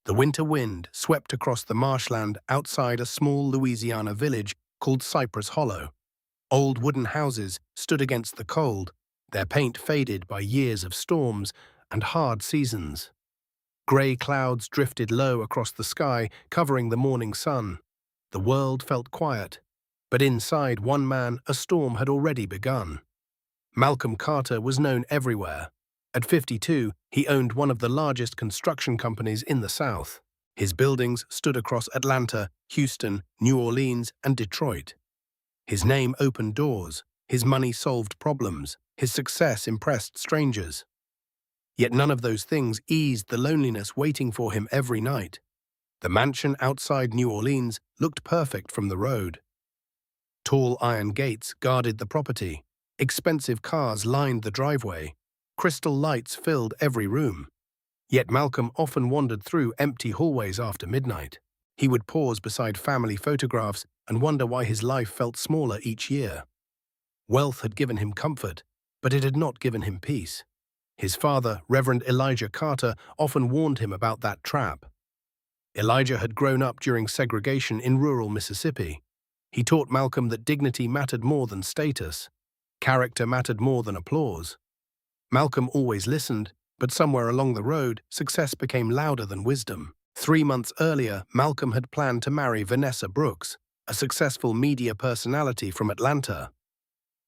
The winter wind swept across the marshland outside a small Louisiana village called Cypress Hollow. Old wooden houses stood against the cold, their paint faded by years of storms and hard seasons. Grey clouds drifted low across the sky, covering the morning sun. The world felt quiet, but inside one man a storm had already begun. Malcolm Carter was known everywhere. At 52, he owned one of the largest construction companies in the South. His buildings stood across Atlanta, Houston, New Orleans, and Detroit. His name opened doors, his money solved problems, his success impressed strangers. Yet none of those things eased the loneliness waiting for him every night. The mansion outside New Orleans looked perfect from the road. Tall iron gates guarded the property. Expensive cars lined the driveway. Crystal lights filled every room. Yet Malcolm often wandered through empty hallways after midnight. He would pause beside family photographs and wonder why his life felt smaller each year. Wealth had given him comfort, but it had not given him peace. His father, Reverend Elijah Carter, often warned him about that trap. Elijah had grown up during segregation in rural Mississippi. He taught Malcolm that dignity mattered more than status. Character mattered more than applause. Malcolm always listened, but somewhere along the road, success became louder than wisdom. 3 months earlier, Malcolm had planned to marry Vanessa Brooks, a successful media personality from Atlanta.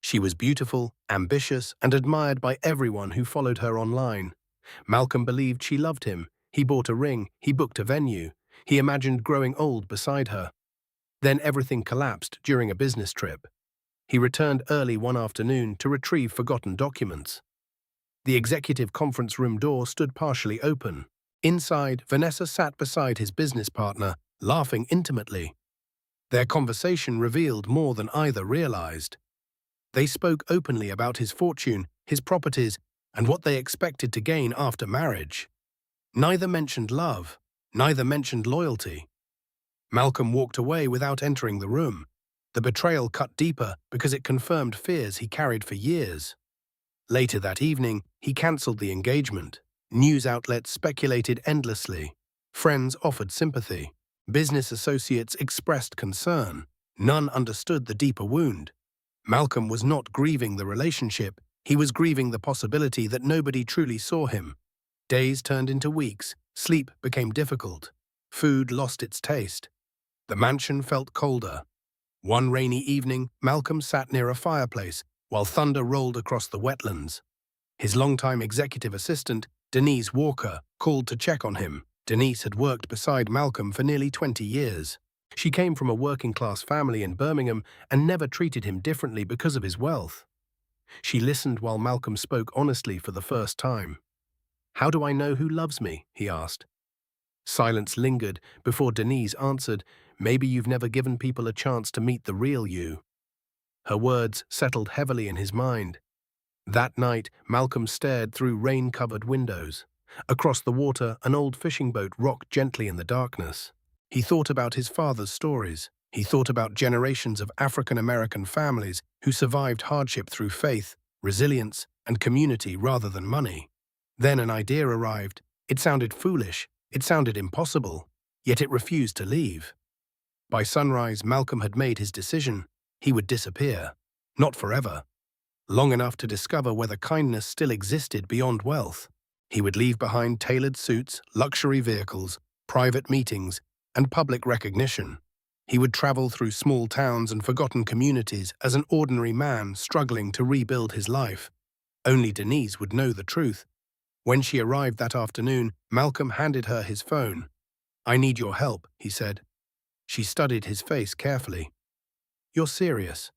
She was beautiful, ambitious, and admired by everyone who followed her online. Malcolm believed she loved him. He bought a ring, he booked a venue, he imagined growing old beside her. Then everything collapsed during a business trip. He returned early one afternoon to retrieve forgotten documents. The executive conference room door stood partially open. Inside, Vanessa sat beside his business partner, laughing intimately. Their conversation revealed more than either realized. They spoke openly about his fortune, his properties, and what they expected to gain after marriage. Neither mentioned love, neither mentioned loyalty. Malcolm walked away without entering the room. The betrayal cut deeper because it confirmed fears he carried for years. Later that evening, he cancelled the engagement. News outlets speculated endlessly. Friends offered sympathy. Business associates expressed concern. None understood the deeper wound. Malcolm was not grieving the relationship. He was grieving the possibility that nobody truly saw him. Days turned into weeks. Sleep became difficult. Food lost its taste. The mansion felt colder. One rainy evening, Malcolm sat near a fireplace while thunder rolled across the wetlands. His longtime executive assistant, Denise Walker, called to check on him. Denise had worked beside Malcolm for nearly 20 years. She came from a working-class family in Birmingham and never treated him differently because of his wealth. She listened while Malcolm spoke honestly for the first time. "How do I know who loves me?" he asked. Silence lingered before Denise answered, "Maybe you've never given people a chance to meet the real you." Her words settled heavily in his mind. That night, Malcolm stared through rain-covered windows. Across the water, an old fishing boat rocked gently in the darkness. He thought about his father's stories. He thought about generations of African-American families who survived hardship through faith, resilience, and community rather than money. Then an idea arrived. It sounded foolish. It sounded impossible. Yet it refused to leave. By sunrise, Malcolm had made his decision. He would disappear. Not forever. Long enough to discover whether kindness still existed beyond wealth. He would leave behind tailored suits, luxury vehicles, private meetings, and public recognition. He would travel through small towns and forgotten communities as an ordinary man struggling to rebuild his life. Only Denise would know the truth. When she arrived that afternoon, Malcolm handed her his phone. "I need your help," he said. She studied his face carefully. "You're serious.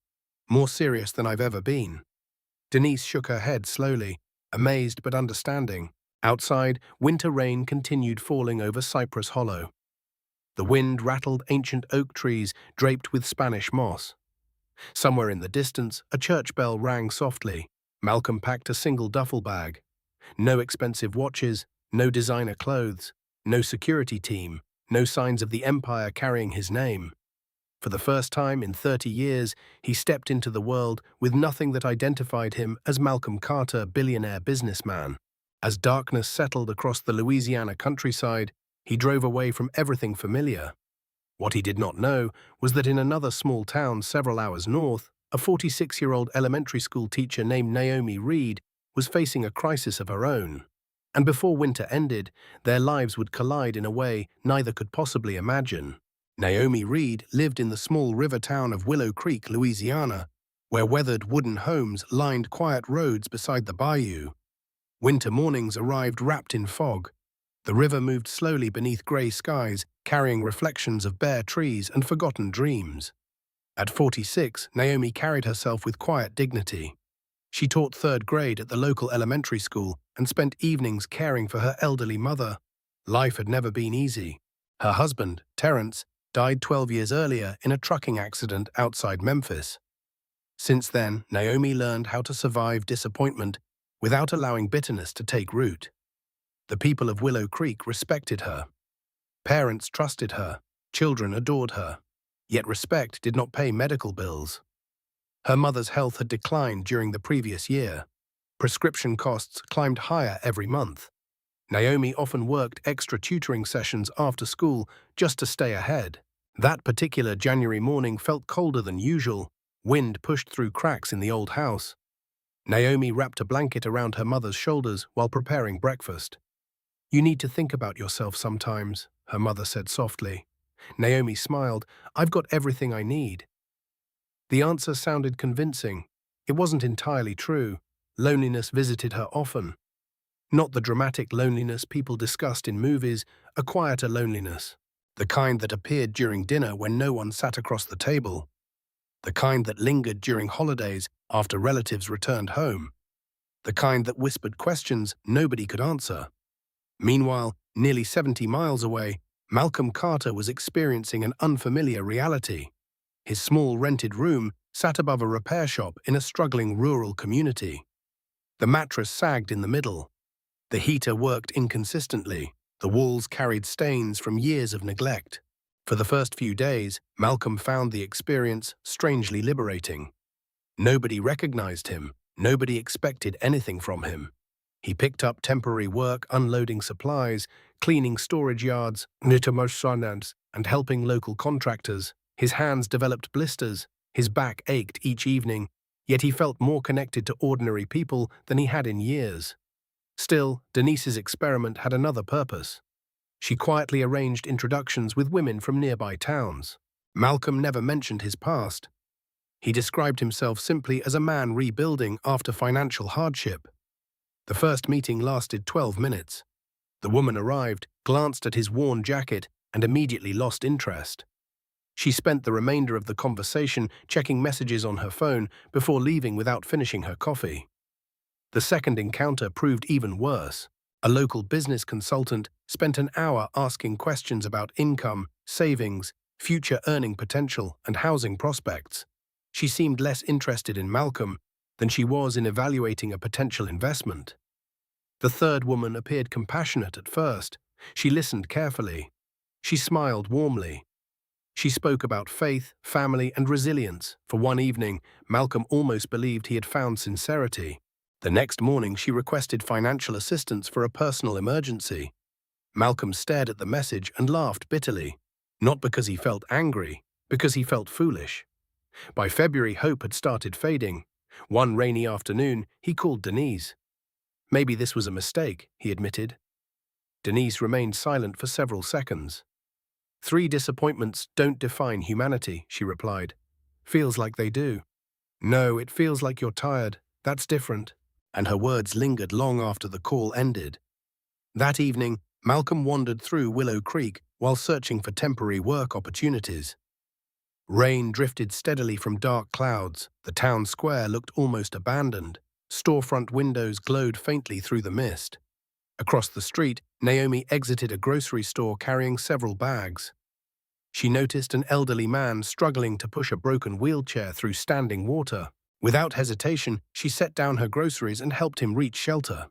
More serious than I've ever been." Denise shook her head slowly, amazed but understanding. Outside, winter rain continued falling over Cypress Hollow. The wind rattled ancient oak trees draped with Spanish moss. Somewhere in the distance, a church bell rang softly. Malcolm packed a single duffel bag. No expensive watches, no designer clothes, no security team, no signs of the empire carrying his name. For the first time in 30 years, he stepped into the world with nothing that identified him as Malcolm Carter, billionaire businessman. As darkness settled across the Louisiana countryside, He drove away from everything familiar. What he did not know was that in another small town several hours north, a 46-year-old elementary school teacher named Naomi Reed was facing a crisis of her own. And before winter ended, their lives would collide in a way neither could possibly imagine. Naomi Reed lived in the small river town of Willow Creek, Louisiana, where weathered wooden homes lined quiet roads beside the bayou. Winter mornings arrived wrapped in fog. The river moved slowly beneath grey skies, carrying reflections of bare trees and forgotten dreams. At 46, Naomi carried herself with quiet dignity. She taught third grade at the local elementary school and spent evenings caring for her elderly mother. Life had never been easy. Her husband, Terrence, died 12 years earlier in a trucking accident outside Memphis. Since then, Naomi learned how to survive disappointment without allowing bitterness to take root. The people of Willow Creek respected her. Parents trusted her. Children adored her. Yet respect did not pay medical bills. Her mother's health had declined during the previous year. Prescription costs climbed higher every month. Naomi often worked extra tutoring sessions after school just to stay ahead. That particular January morning felt colder than usual. Wind pushed through cracks in the old house. Naomi wrapped a blanket around her mother's shoulders while preparing breakfast. "You need to think about yourself sometimes," her mother said softly. Naomi smiled. "I've got everything I need." The answer sounded convincing. It wasn't entirely true. Loneliness visited her often. Not the dramatic loneliness people discussed in movies, a quieter loneliness. The kind that appeared during dinner when no one sat across the table. The kind that lingered during holidays after relatives returned home. The kind that whispered questions nobody could answer. Meanwhile, nearly 70 miles away, Malcolm Carter was experiencing an unfamiliar reality. His small rented room sat above a repair shop in a struggling rural community. The mattress sagged in the middle. The heater worked inconsistently. The walls carried stains from years of neglect. For the first few days, Malcolm found the experience strangely liberating. Nobody recognized him. Nobody expected anything from him. He picked up temporary work unloading supplies, cleaning storage yards, and helping local contractors. His hands developed blisters. His back ached each evening, yet he felt more connected to ordinary people than he had in years. Still, Denise's experiment had another purpose. She quietly arranged introductions with women from nearby towns. Malcolm never mentioned his past. He described himself simply as a man rebuilding after financial hardship. The first meeting lasted 12 minutes. The woman arrived, glanced at his worn jacket, and immediately lost interest. She spent the remainder of the conversation checking messages on her phone before leaving without finishing her coffee. The second encounter proved even worse. A local business consultant spent an hour asking questions about income, savings, future earning potential, and housing prospects. She seemed less interested in Malcolm than she was in evaluating a potential investment. The third woman appeared compassionate at first. She listened carefully. She smiled warmly. She spoke about faith, family, and resilience. For one evening, Malcolm almost believed he had found sincerity. The next morning, she requested financial assistance for a personal emergency. Malcolm stared at the message and laughed bitterly. Not because he felt angry, because he felt foolish. By February, hope had started fading. One rainy afternoon, he called Denise. Maybe this was a mistake, he admitted. Denise remained silent for several seconds. 3 disappointments don't define humanity, she replied. Feels like they do. No, it feels like you're tired. That's different. And her words lingered long after the call ended. That evening, Malcolm wandered through Willow Creek while searching for temporary work opportunities. Rain drifted steadily from dark clouds. The town square looked almost abandoned. Storefront windows glowed faintly through the mist. Across the street, Naomi exited a grocery store carrying several bags. She noticed an elderly man struggling to push a broken wheelchair through standing water. Without hesitation, she set down her groceries and helped him reach shelter.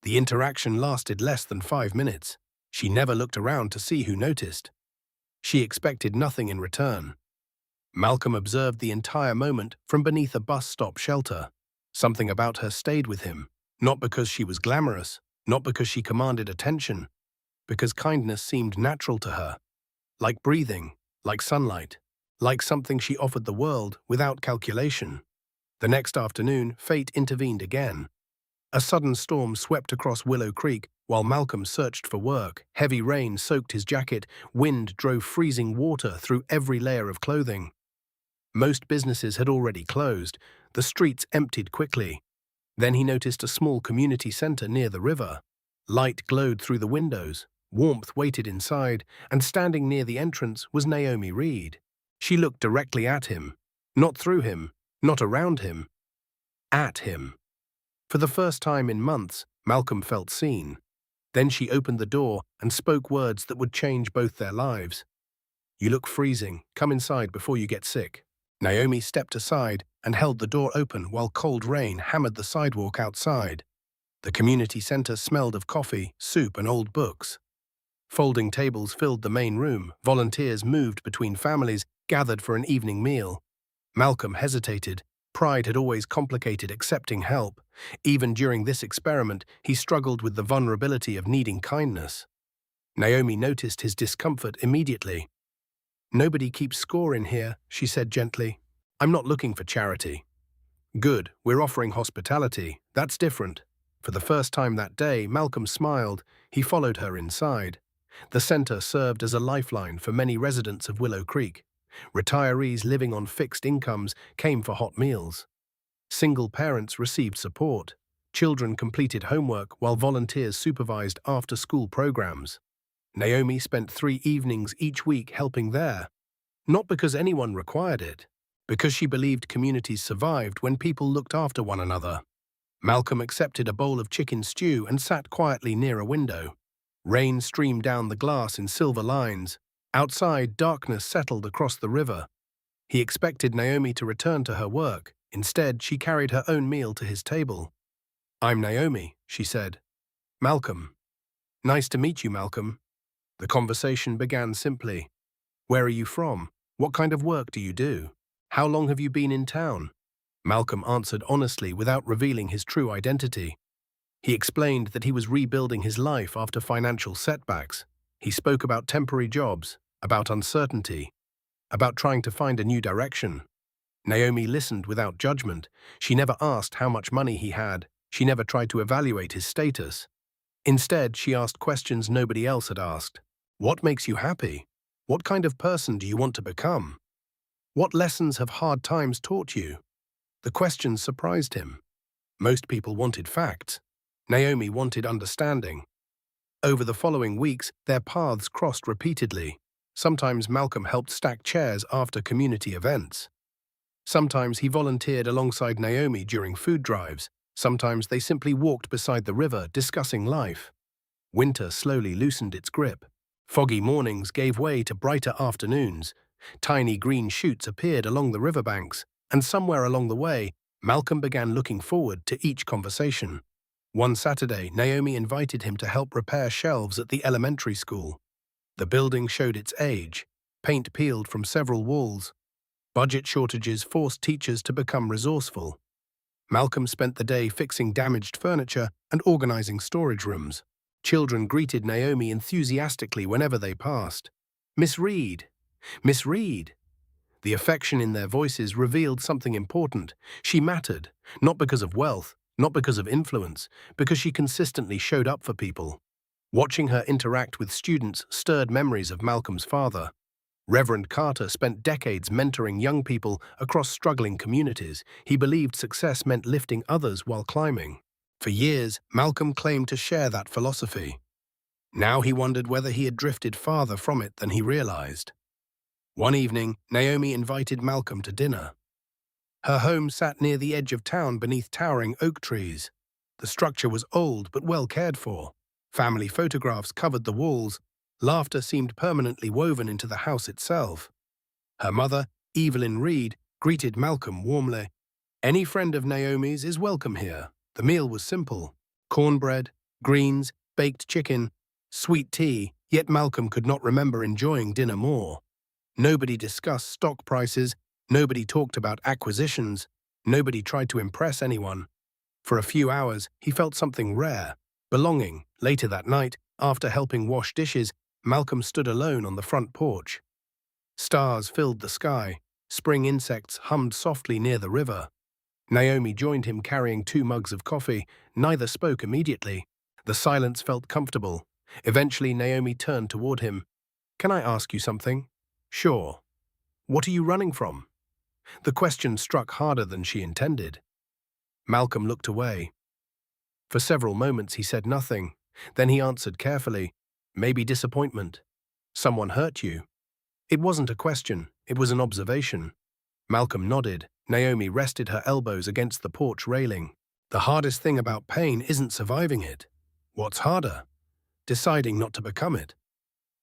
The interaction lasted less than 5 minutes. She never looked around to see who noticed. She expected nothing in return. Malcolm observed the entire moment from beneath a bus stop shelter. Something about her stayed with him, not because she was glamorous, not because she commanded attention, because kindness seemed natural to her, like breathing, like sunlight, like something she offered the world without calculation. The next afternoon, fate intervened again. A sudden storm swept across Willow Creek while Malcolm searched for work. Heavy rain soaked his jacket, wind drove freezing water through every layer of clothing. Most businesses had already closed, the streets emptied quickly. Then he noticed a small community center near the river. Light glowed through the windows, warmth waited inside, and standing near the entrance was Naomi Reed. She looked directly at him, not through him, not around him, at him. For the first time in months, Malcolm felt seen. Then she opened the door and spoke words that would change both their lives. "You look freezing. Come inside before you get sick." Naomi stepped aside and held the door open while cold rain hammered the sidewalk outside. The community center smelled of coffee, soup, and old books. Folding tables filled the main room. Volunteers moved between families, gathered for an evening meal. Malcolm hesitated. Pride had always complicated accepting help. Even during this experiment, he struggled with the vulnerability of needing kindness. Naomi noticed his discomfort immediately. "Nobody keeps score in here," she said gently. "I'm not looking for charity." "Good, we're offering hospitality. That's different." For the first time that day, Malcolm smiled. He followed her inside. The center served as a lifeline for many residents of Willow Creek. Retirees living on fixed incomes came for hot meals. Single parents received support. Children completed homework while volunteers supervised after-school programs. Naomi spent 3 evenings each week helping there, not because anyone required it, because she believed communities survived when people looked after one another. Malcolm accepted a bowl of chicken stew and sat quietly near a window. Rain streamed down the glass in silver lines. Outside, darkness settled across the river. He expected Naomi to return to her work. Instead, she carried her own meal to his table. "I'm Naomi," she said. "Malcolm." "Nice to meet you, Malcolm." The conversation began simply. "Where are you from? What kind of work do you do? How long have you been in town?" Malcolm answered honestly without revealing his true identity. He explained that he was rebuilding his life after financial setbacks. He spoke about temporary jobs, about uncertainty, about trying to find a new direction. Naomi listened without judgment. She never asked how much money he had. She never tried to evaluate his status. Instead, she asked questions nobody else had asked. What makes you happy? What kind of person do you want to become? What lessons have hard times taught you? The questions surprised him. Most people wanted facts. Naomi wanted understanding. Over the following weeks, their paths crossed repeatedly. Sometimes Malcolm helped stack chairs after community events. Sometimes he volunteered alongside Naomi during food drives. Sometimes they simply walked beside the river discussing life. Winter slowly loosened its grip. Foggy mornings gave way to brighter afternoons. Tiny green shoots appeared along the riverbanks, and somewhere along the way, Malcolm began looking forward to each conversation. One Saturday, Naomi invited him to help repair shelves at the elementary school. The building showed its age. Paint peeled from several walls. Budget shortages forced teachers to become resourceful. Malcolm spent the day fixing damaged furniture and organizing storage rooms. Children greeted Naomi enthusiastically whenever they passed. "Miss Reed! Miss Reed!" The affection in their voices revealed something important. She mattered, not because of wealth, not because of influence, because she consistently showed up for people. Watching her interact with students stirred memories of Malcolm's father. Reverend Carter spent decades mentoring young people across struggling communities. He believed success meant lifting others while climbing. For years, Malcolm claimed to share that philosophy. Now he wondered whether he had drifted farther from it than he realized. One evening, Naomi invited Malcolm to dinner. Her home sat near the edge of town beneath towering oak trees. The structure was old but well cared for. Family photographs covered the walls. Laughter seemed permanently woven into the house itself. Her mother, Evelyn Reed, greeted Malcolm warmly. "Any friend of Naomi's is welcome here." The meal was simple. Cornbread, greens, baked chicken, sweet tea, yet Malcolm could not remember enjoying dinner more. Nobody discussed stock prices, nobody talked about acquisitions, nobody tried to impress anyone. For a few hours, he felt something rare, belonging. Later that night, After helping wash dishes, Malcolm stood alone on the front porch. Stars filled the sky. Spring insects hummed softly near the river. Naomi joined him carrying 2 mugs of coffee. Neither spoke immediately. The silence felt comfortable. Eventually, Naomi turned toward him. "Can I ask you something?" "Sure." "What are you running from?" The question struck harder than she intended. Malcolm looked away. For several moments he said nothing. Then he answered carefully, "Maybe disappointment. Someone hurt you." It wasn't a question, it was an observation. Malcolm nodded. Naomi rested her elbows against the porch railing. "The hardest thing about pain isn't surviving it. What's harder? Deciding not to become it."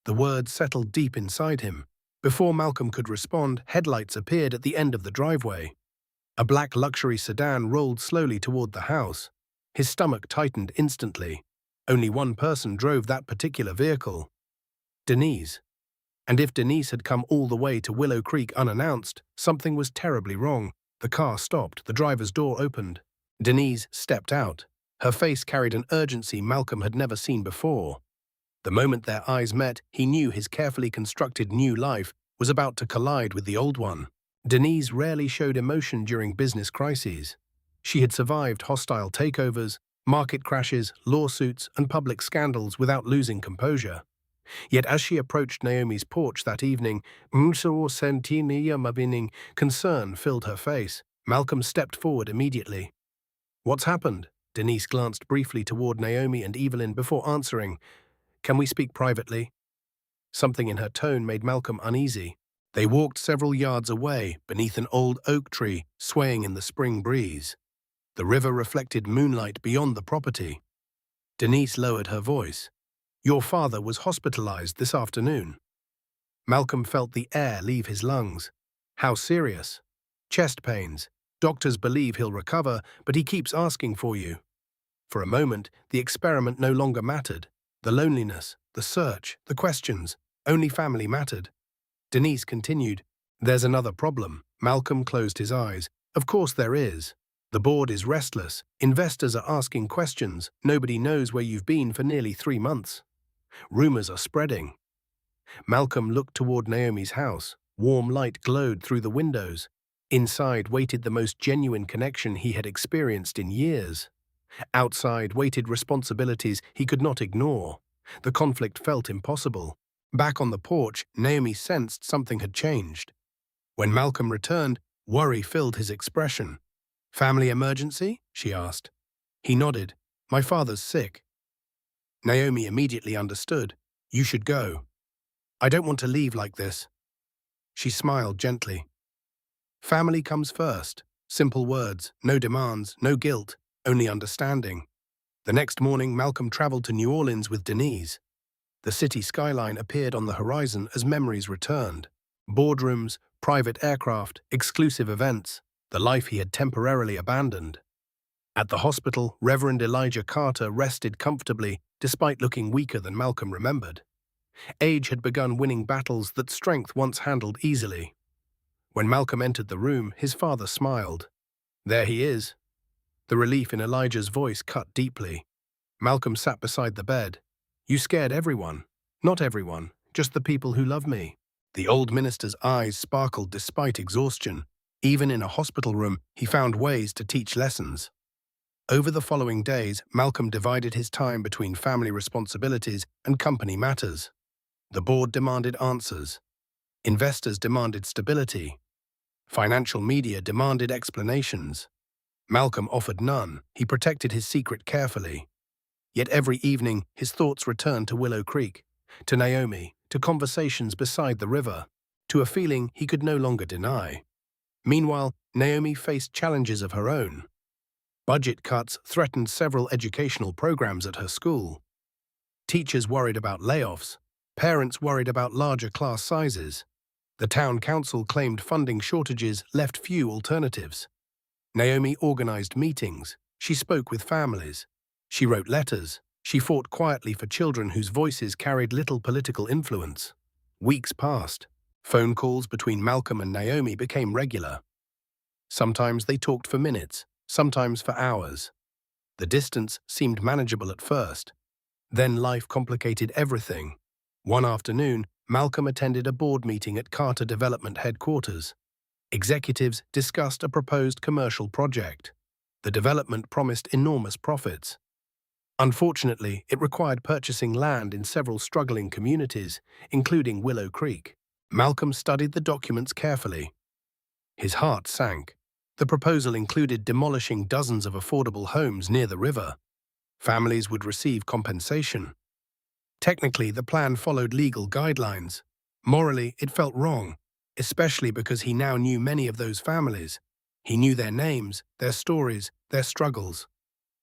The words settled deep inside him. Before Malcolm could respond, headlights appeared at the end of the driveway. A black luxury sedan rolled slowly toward the house. His stomach tightened instantly. Only one person drove that particular vehicle. Denise. And if Denise had come all the way to Willow Creek unannounced, something was terribly wrong. The car stopped, the driver's door opened. Denise stepped out. Her face carried an urgency Malcolm had never seen before. The moment their eyes met, he knew his carefully constructed new life was about to collide with the old one. Denise rarely showed emotion during business crises. She had survived hostile takeovers, market crashes, lawsuits, and public scandals without losing composure. Yet as she approached Naomi's porch that evening, concern filled her face. Malcolm stepped forward immediately. "What's happened?" Denise glanced briefly toward Naomi and Evelyn before answering. "Can we speak privately?" Something in her tone made Malcolm uneasy. They walked several yards away, beneath an old oak tree, swaying in the spring breeze. The river reflected moonlight beyond the property. Denise lowered her voice. "Your father was hospitalized this afternoon." Malcolm felt the air leave his lungs. "How serious?" "Chest pains. Doctors believe he'll recover, but he keeps asking for you." For a moment, the experiment no longer mattered. The loneliness, the search, the questions, only family mattered. Denise continued, "There's another problem." Malcolm closed his eyes. "Of course there is. The board is restless. Investors are asking questions. Nobody knows where you've been for nearly 3 months. Rumors are spreading." Malcolm looked toward Naomi's house. Warm light glowed through the windows. Inside waited the most genuine connection he had experienced in years. Outside waited responsibilities he could not ignore. The conflict felt impossible. Back on the porch, Naomi sensed something had changed. When Malcolm returned, worry filled his expression. "Family emergency?" she asked. He nodded. "My father's sick." Naomi immediately understood. "You should go." "I don't want to leave like this." She smiled gently. "Family comes first." Simple words, no demands, no guilt, only understanding. The next morning, Malcolm traveled to New Orleans with Denise. The city skyline appeared on the horizon as memories returned. Boardrooms, private aircraft, exclusive events, the life he had temporarily abandoned. At the hospital, Reverend Elijah Carter rested comfortably despite looking weaker than Malcolm remembered. Age had begun winning battles that strength once handled easily. When Malcolm entered the room, his father smiled. "There he is." The relief in Elijah's voice cut deeply. Malcolm sat beside the bed. "You scared everyone." "Not everyone, just the people who love me." The old minister's eyes sparkled despite exhaustion. Even in a hospital room, he found ways to teach lessons. Over the following days, Malcolm divided his time between family responsibilities and company matters. The board demanded answers. Investors demanded stability. Financial media demanded explanations. Malcolm offered none. He protected his secret carefully. Yet every evening, his thoughts returned to Willow Creek, to Naomi, to conversations beside the river, to a feeling he could no longer deny. Meanwhile, Naomi faced challenges of her own. Budget cuts threatened several educational programs at her school. Teachers worried about layoffs. Parents worried about larger class sizes. The town council claimed funding shortages left few alternatives. Naomi organized meetings. She spoke with families. She wrote letters. She fought quietly for children whose voices carried little political influence. Weeks passed. Phone calls between Malcolm and Naomi became regular. Sometimes they talked for minutes, sometimes for hours. The distance seemed manageable at first. Then life complicated everything. One afternoon, Malcolm attended a board meeting at Carter Development headquarters. Executives discussed a proposed commercial project. The development promised enormous profits. Unfortunately, it required purchasing land in several struggling communities, including Willow Creek. Malcolm studied the documents carefully. His heart sank. The proposal included demolishing dozens of affordable homes near the river. Families would receive compensation. Technically, the plan followed legal guidelines. Morally, it felt wrong, especially because he now knew many of those families. He knew their names, their stories, their struggles.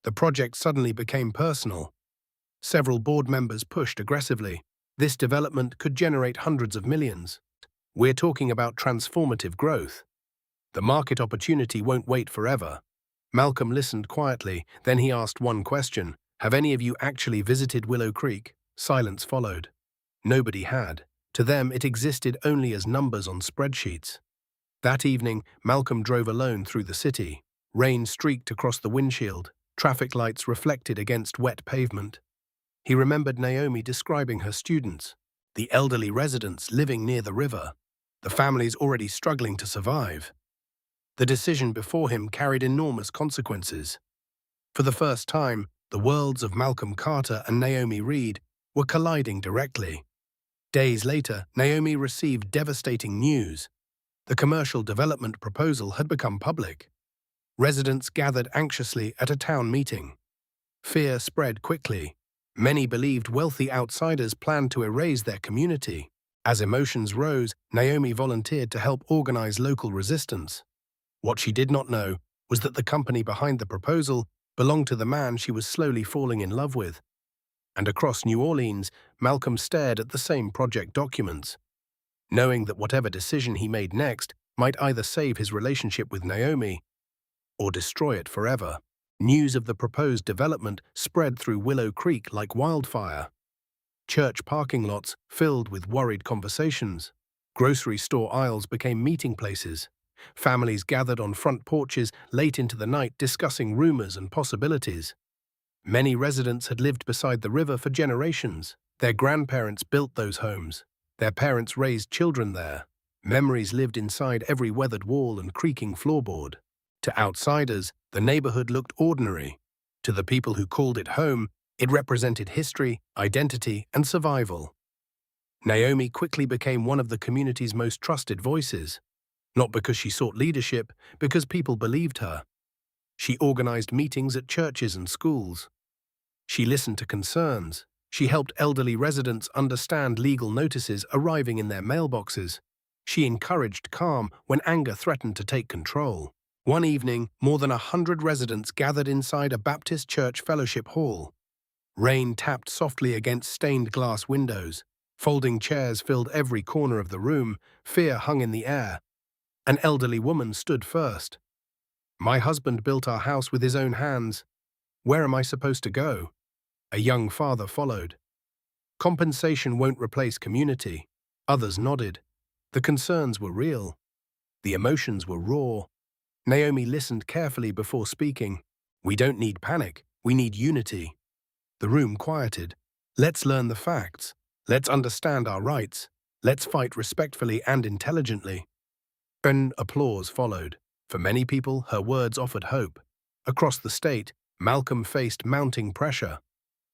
The project suddenly became personal. Several board members pushed aggressively. This development could generate hundreds of millions. We're talking about transformative growth. The market opportunity won't wait forever. Malcolm listened quietly, then he asked one question. Have any of you actually visited Willow Creek? Silence followed. Nobody had. To them, it existed only as numbers on spreadsheets. That evening, Malcolm drove alone through the city. Rain streaked across the windshield. Traffic lights reflected against wet pavement. He remembered Naomi describing her students, the elderly residents living near the river, the families already struggling to survive. The decision before him carried enormous consequences. For the first time, the worlds of Malcolm Carter and Naomi Reed were colliding directly. Days later, Naomi received devastating news. The commercial development proposal had become public. Residents gathered anxiously at a town meeting. Fear spread quickly. Many believed wealthy outsiders planned to erase their community. As emotions rose, Naomi volunteered to help organize local resistance. What she did not know was that the company behind the proposal belonged to the man she was slowly falling in love with. And across New Orleans, Malcolm stared at the same project documents, knowing that whatever decision he made next might either save his relationship with Naomi or destroy it forever. News of the proposed development spread through Willow Creek like wildfire. Church parking lots filled with worried conversations. Grocery store aisles became meeting places. Families gathered on front porches late into the night discussing rumors and possibilities. Many residents had lived beside the river for generations. Their grandparents built those homes. Their parents raised children there. Memories lived inside every weathered wall and creaking floorboard. To outsiders, the neighborhood looked ordinary. To the people who called it home, it represented history, identity, and survival. Naomi quickly became one of the community's most trusted voices. Not because she sought leadership, because people believed her. She organized meetings at churches and schools. She listened to concerns. She helped elderly residents understand legal notices arriving in their mailboxes. She encouraged calm when anger threatened to take control. One evening, more than 100 residents gathered inside a Baptist church fellowship hall. Rain tapped softly against stained glass windows. Folding chairs filled every corner of the room. Fear hung in the air. An elderly woman stood first. "My husband built our house with his own hands. Where am I supposed to go?" A young father followed. "Compensation won't replace community." Others nodded. The concerns were real. The emotions were raw. Naomi listened carefully before speaking. "We don't need panic. We need unity." The room quieted. "Let's learn the facts. Let's understand our rights. Let's fight respectfully and intelligently." An applause followed. For many people, her words offered hope. Across the state, Malcolm faced mounting pressure.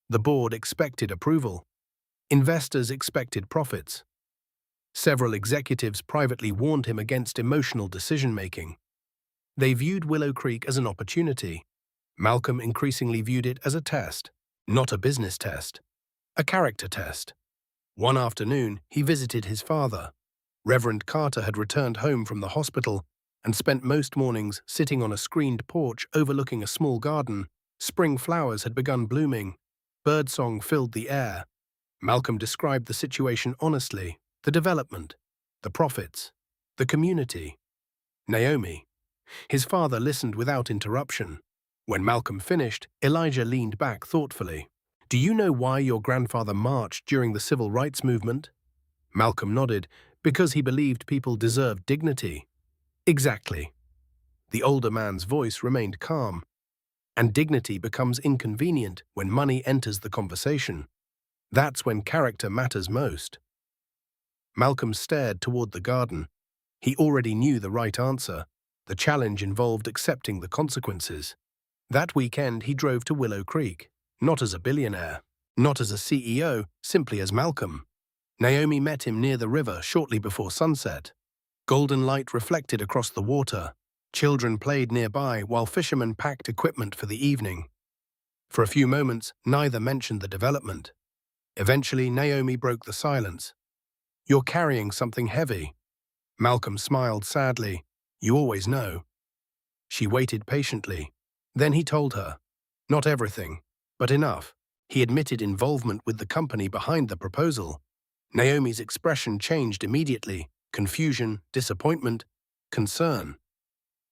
The board expected approval. Investors expected profits. Several executives privately warned him against emotional decision-making. They viewed Willow Creek as an opportunity. Malcolm increasingly viewed it as a test, not a business test, a character test. One afternoon, he visited his father. Reverend Carter had returned home from the hospital and spent most mornings sitting on a screened porch overlooking a small garden. Spring flowers had begun blooming. Birdsong filled the air. Malcolm described the situation honestly: the development, the profits, the community. Naomi. His father listened without interruption. When Malcolm finished, Elijah leaned back thoughtfully. "Do you know why your grandfather marched during the civil rights movement?" Malcolm nodded. "Because he believed people deserved dignity." "Exactly." The older man's voice remained calm. And dignity becomes inconvenient when money enters the conversation. That's when character matters most. Malcolm stared toward the garden. He already knew the right answer. The challenge involved accepting the consequences. That weekend, he drove to Willow Creek, not as a billionaire, not as a CEO, simply as Malcolm. Naomi met him near the river shortly before sunset. Golden light reflected across the water. Children played nearby while fishermen packed equipment for the evening. For a few moments, neither mentioned the development. Eventually, Naomi broke the silence. "You're carrying something heavy." Malcolm smiled sadly. "You always know." She waited patiently. Then he told her. Not everything, but enough. He admitted involvement with the company behind the proposal. Naomi's expression changed immediately. Confusion, disappointment, concern.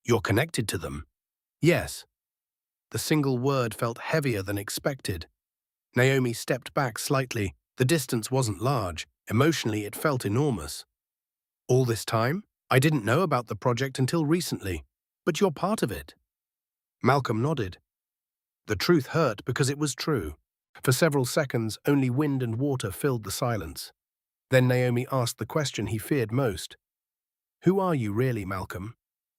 "You're connected to them?" "Yes." The single word felt heavier than expected. Naomi stepped back slightly. The distance wasn't large. Emotionally, it felt enormous. "All this time? I didn't know about the project until recently. But you're part of it." Malcolm nodded. The truth hurt because it was true. For several seconds, only wind and water filled the silence. Then Naomi asked the question he feared most. "Who are you really, Malcolm?"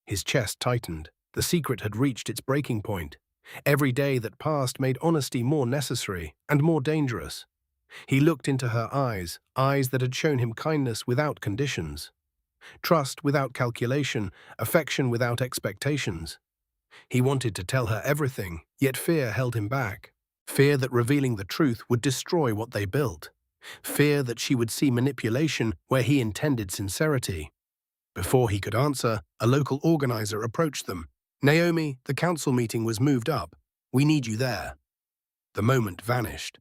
His chest tightened. The secret had reached its breaking point. Every day that passed made honesty more necessary and more dangerous. He looked into her eyes, eyes that had shown him kindness without conditions, trust without calculation, affection without expectations. He wanted to tell her everything, yet fear held him back. Fear that revealing the truth would destroy what they built. Fear that she would see manipulation where he intended sincerity. Before he could answer, a local organizer approached them. "Naomi, the council meeting was moved up. We need you there." The moment vanished.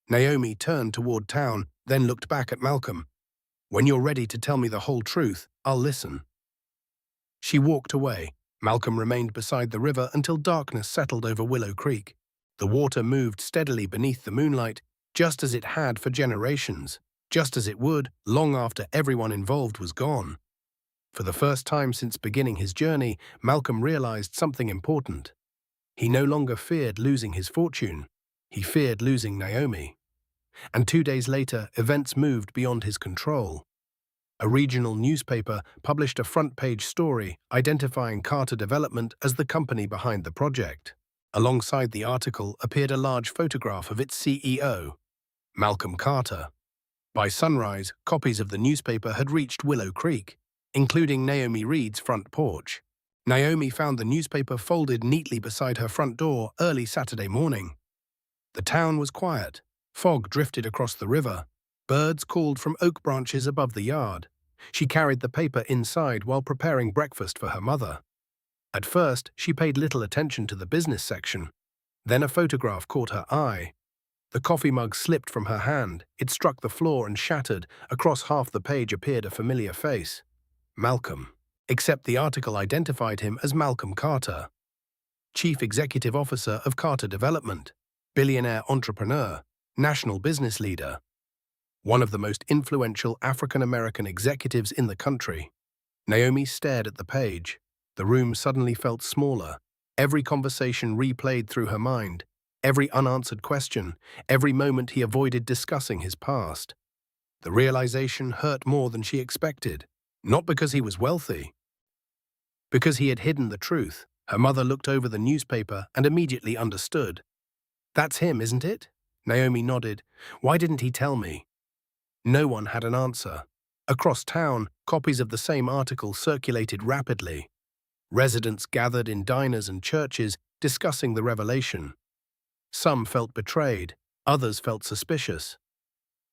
Naomi turned toward town, then looked back at Malcolm. "When you're ready to tell me the whole truth, I'll listen." She walked away. Malcolm remained beside the river until darkness settled over Willow Creek. The water moved steadily beneath the moonlight, just as it had for generations, just as it would long after everyone involved was gone. For the first time since beginning his journey, Malcolm realized something important. He no longer feared losing his fortune. He feared losing Naomi. And 2 days later, events moved beyond his control. A regional newspaper published a front-page story identifying Carter Development as the company behind the project. Alongside the article appeared a large photograph of its CEO, Malcolm Carter. By sunrise, copies of the newspaper had reached Willow Creek, including Naomi Reed's front porch. Naomi found the newspaper folded neatly beside her front door early Saturday morning. The town was quiet. Fog drifted across the river. Birds called from oak branches above the yard. She carried the paper inside while preparing breakfast for her mother. At first, she paid little attention to the business section. Then a photograph caught her eye. The coffee mug slipped from her hand. It struck the floor and shattered. Across half the page appeared a familiar face. Malcolm. Except the article identified him as Malcolm Carter, Chief Executive Officer of Carter Development, billionaire entrepreneur, national business leader, one of the most influential African-American executives in the country. Naomi stared at the page. The room suddenly felt smaller. Every conversation replayed through her mind, every unanswered question, every moment he avoided discussing his past. The realization hurt more than she expected. Not because he was wealthy, because he had hidden the truth. Her mother looked over the newspaper and immediately understood. "That's him, isn't it?" Naomi nodded. "Why didn't he tell me?" No one had an answer. Across town, copies of the same article circulated rapidly. Residents gathered in diners and churches discussing the revelation. Some felt betrayed, others felt suspicious.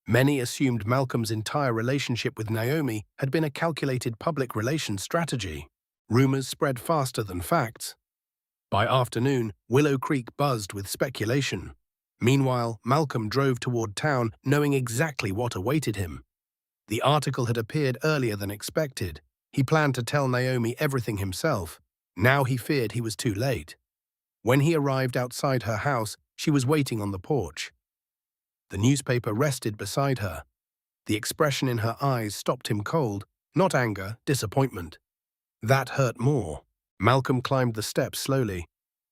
Many assumed Malcolm's entire relationship with Naomi had been a calculated public relations strategy. Rumors spread faster than facts. By afternoon, Willow Creek buzzed with speculation. Meanwhile, Malcolm drove toward town knowing exactly what awaited him. The article had appeared earlier than expected. He planned to tell Naomi everything himself. Now he feared he was too late. When he arrived outside her house, she was waiting on the porch. The newspaper rested beside her. The expression in her eyes stopped him cold, not anger, disappointment. That hurt more. Malcolm climbed the steps slowly.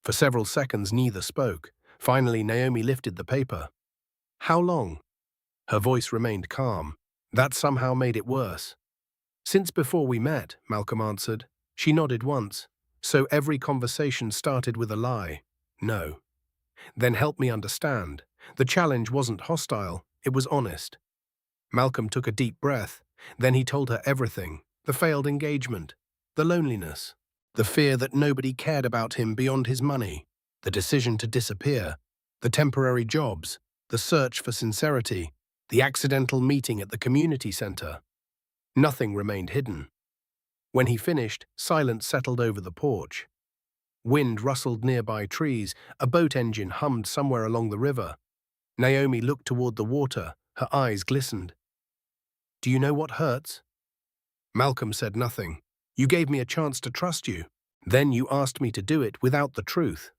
For several seconds, neither spoke. Finally, Naomi lifted the paper. How long? Her voice remained calm. That somehow made it worse. Since before we met, Malcolm answered. She nodded once. So every conversation started with a lie. No. Then help me understand. The challenge wasn't hostile, it was honest. Malcolm took a deep breath. Then he told her everything. The failed engagement, the loneliness, the fear that nobody cared about him beyond his money, the decision to disappear, the temporary jobs, the search for sincerity, the accidental meeting at the community center. Nothing remained hidden. When he finished, silence settled over the porch. Wind rustled nearby trees, a boat engine hummed somewhere along the river. Naomi looked toward the water, her eyes glistened. Do you know what hurts? Malcolm said nothing. You gave me a chance to trust you. Then you asked me to do it without the truth.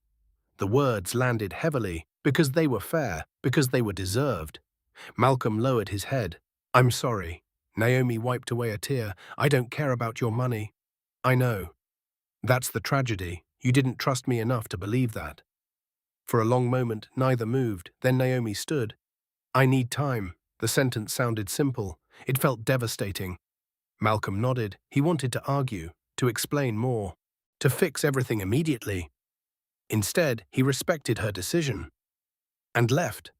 The words landed heavily, because they were fair, because they were deserved. Malcolm lowered his head. I'm sorry. Naomi wiped away a tear. I don't care about your money. I know. That's the tragedy. You didn't trust me enough to believe that. For a long moment, neither moved. Then Naomi stood. I need time. The sentence sounded simple. It felt devastating. Malcolm nodded. He wanted to argue, to explain more, to fix everything immediately. Instead, he respected her decision and left.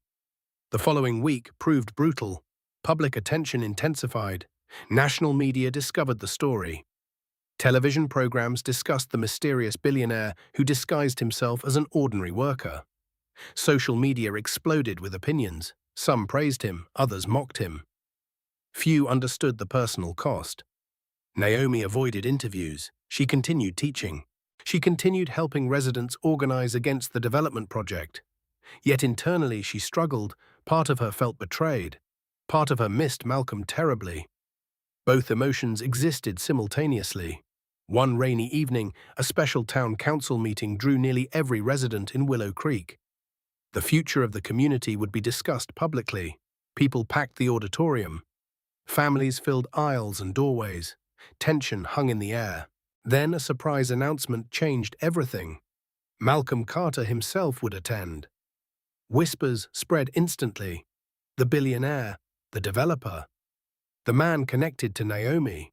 The following week proved brutal. Public attention intensified. National media discovered the story. Television programs discussed the mysterious billionaire who disguised himself as an ordinary worker. Social media exploded with opinions. Some praised him, others mocked him. Few understood the personal cost. Naomi avoided interviews. She continued teaching. She continued helping residents organize against the development project. Yet internally she struggled. Part of her felt betrayed. Part of her missed Malcolm terribly. Both emotions existed simultaneously. One rainy evening, a special town council meeting drew nearly every resident in Willow Creek. The future of the community would be discussed publicly. People packed the auditorium. Families filled aisles and doorways. Tension hung in the air. Then a surprise announcement changed everything. Malcolm Carter himself would attend. Whispers spread instantly. The billionaire, the developer, the man connected to Naomi.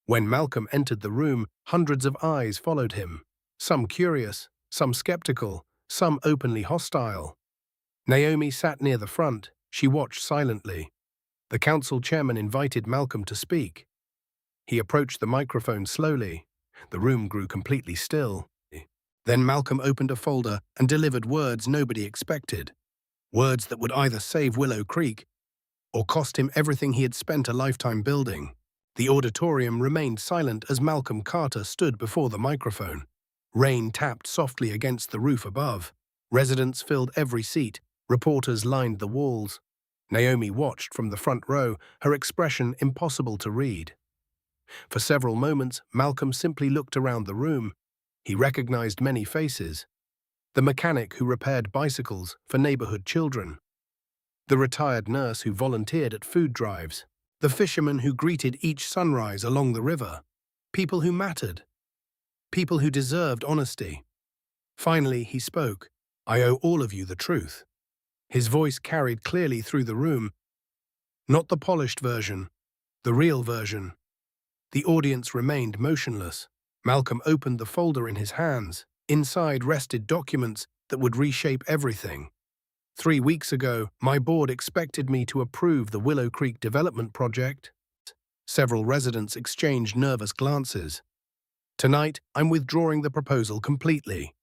When Malcolm entered the room, hundreds of eyes followed him. Some curious, some skeptical, some openly hostile. Naomi sat near the front. She watched silently. The council chairman invited Malcolm to speak. He approached the microphone slowly. The room grew completely still. Then Malcolm opened a folder and delivered words nobody expected. Words that would either save Willow Creek or cost him everything he had spent a lifetime building. The auditorium remained silent as Malcolm Carter stood before the microphone. Rain tapped softly against the roof above. Residents filled every seat. Reporters lined the walls. Naomi watched from the front row, her expression impossible to read. For several moments, Malcolm simply looked around the room. He recognized many faces. The mechanic who repaired bicycles for neighborhood children. The retired nurse who volunteered at food drives. The fisherman who greeted each sunrise along the river. People who mattered. People who deserved honesty. Finally, he spoke. I owe all of you the truth. His voice carried clearly through the room. Not the polished version, the real version. The audience remained motionless. Malcolm opened the folder in his hands. Inside rested documents that would reshape everything. 3 weeks ago, my board expected me to approve the Willow Creek development project. Several residents exchanged nervous glances. Tonight, I'm withdrawing the proposal completely.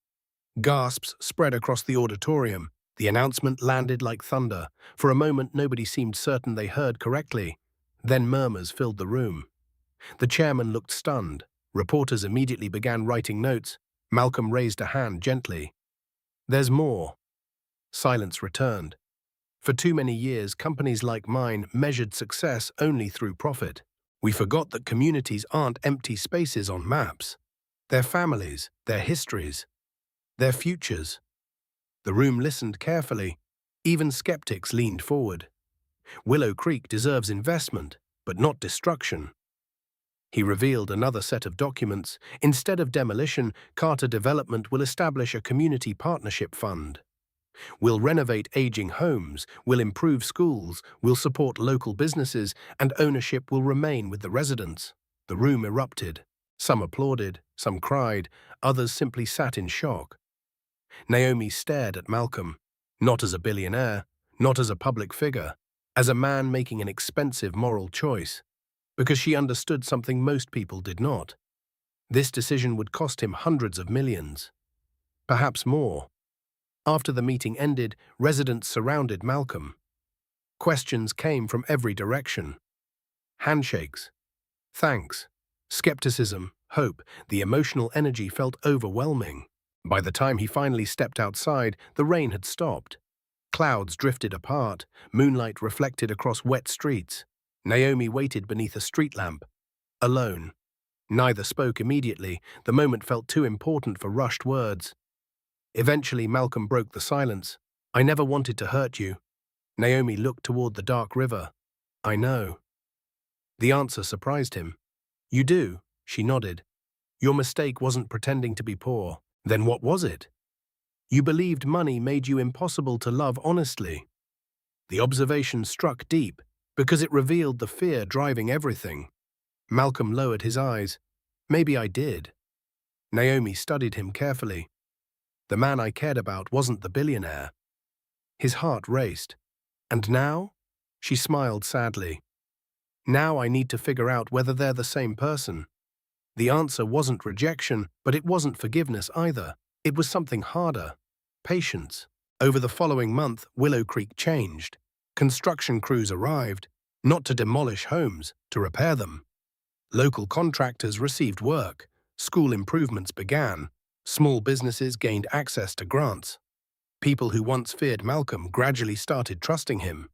Gasps spread across the auditorium. The announcement landed like thunder. For a moment, nobody seemed certain they heard correctly. Then murmurs filled the room. The chairman looked stunned. Reporters immediately began writing notes. Malcolm raised a hand gently. There's more. Silence returned. For too many years, companies like mine measured success only through profit. We forgot that communities aren't empty spaces on maps. They're families, their histories, their futures. The room listened carefully. Even skeptics leaned forward. Willow Creek deserves investment, but not destruction. He revealed another set of documents. Instead of demolition, Carter Development will establish a community partnership fund. We'll renovate aging homes, we'll improve schools, we'll support local businesses, and ownership will remain with the residents. The room erupted. Some applauded, some cried, others simply sat in shock. Naomi stared at Malcolm, not as a billionaire, not as a public figure, as a man making an expensive moral choice, because she understood something most people did not. This decision would cost him hundreds of millions, perhaps more. After the meeting ended, residents surrounded Malcolm. Questions came from every direction. Handshakes, thanks, skepticism, hope. The emotional energy felt overwhelming. By the time he finally stepped outside, the rain had stopped. Clouds drifted apart, moonlight reflected across wet streets. Naomi waited beneath a street lamp, alone. Neither spoke immediately. The moment felt too important for rushed words. Eventually, Malcolm broke the silence. "I never wanted to hurt you." Naomi looked toward the dark river. "I know." The answer surprised him. "You do," she nodded. "Your mistake wasn't pretending to be poor. Then what was it? You believed money made you impossible to love honestly." The observation struck deep, because it revealed the fear driving everything. Malcolm lowered his eyes. "Maybe I did." Naomi studied him carefully. "The man I cared about wasn't the billionaire." His heart raced. "And now?" She smiled sadly. "Now I need to figure out whether they're the same person." The answer wasn't rejection, but it wasn't forgiveness either. It was something harder. Patience. Over the following month, Willow Creek changed. Construction crews arrived, not to demolish homes, to repair them. Local contractors received work. School improvements began. Small businesses gained access to grants. People who once feared Malcolm gradually started trusting him.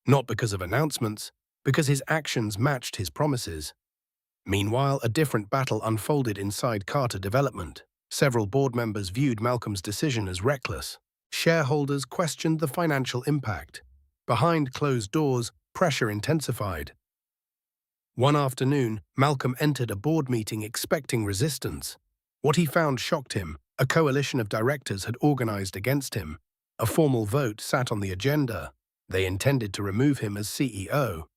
Not because of announcements, because his actions matched his promises. Meanwhile, a different battle unfolded inside Carter Development. Several board members viewed Malcolm's decision as reckless. Shareholders questioned the financial impact. Behind closed doors, pressure intensified. One afternoon, Malcolm entered a board meeting expecting resistance. What he found shocked him. A coalition of directors had organized against him. A formal vote sat on the agenda. They intended to remove him as CEO.